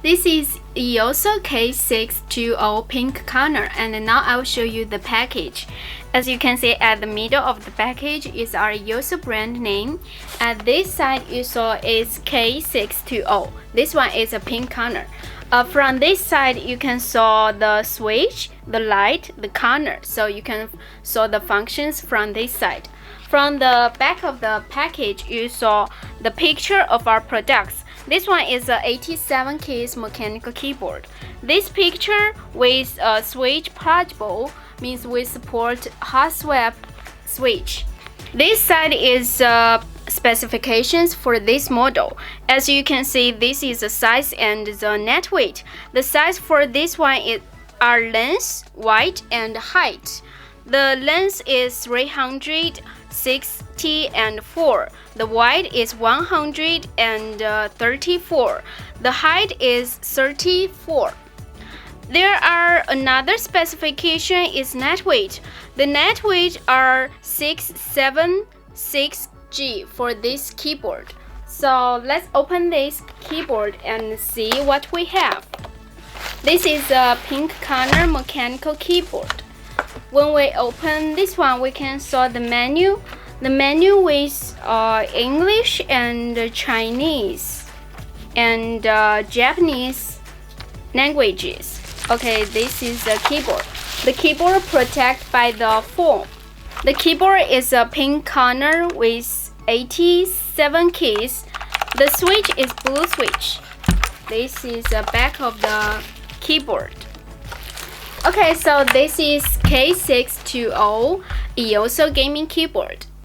This is E-YOOSO K620 pink corner, and now I will show you the package. As you can see, at the middle of the package is our E-YOOSO brand name. At this side you saw is K620. This one is a pink corner. From this side you can saw the switch, the light, the corner, so you can saw the functions from this side. From the back of the package you saw the picture of our products. This one is a 87 keys mechanical keyboard. This picture with a switch pluggable means we support hot swap switch. This side is specifications for this model. As you can see, this is the size and the net weight. The size for this one is our length, width, and height. The length is 364. The width is 134. The height is 34. There are another specification is net weight. The net weight are 676G for this keyboard. So let's open this keyboard and see what we have. This is a pink corner mechanical keyboard. When we open this one, we can saw the menu. The menu with English and Chinese and Japanese languages. Okay, this is the keyboard. The keyboard protected by the foam. The keyboard is a pink corner with 87 keys. The switch is blue switch. This is the back of the keyboard. Okay, so this is K620 E-YOOSO gaming keyboard.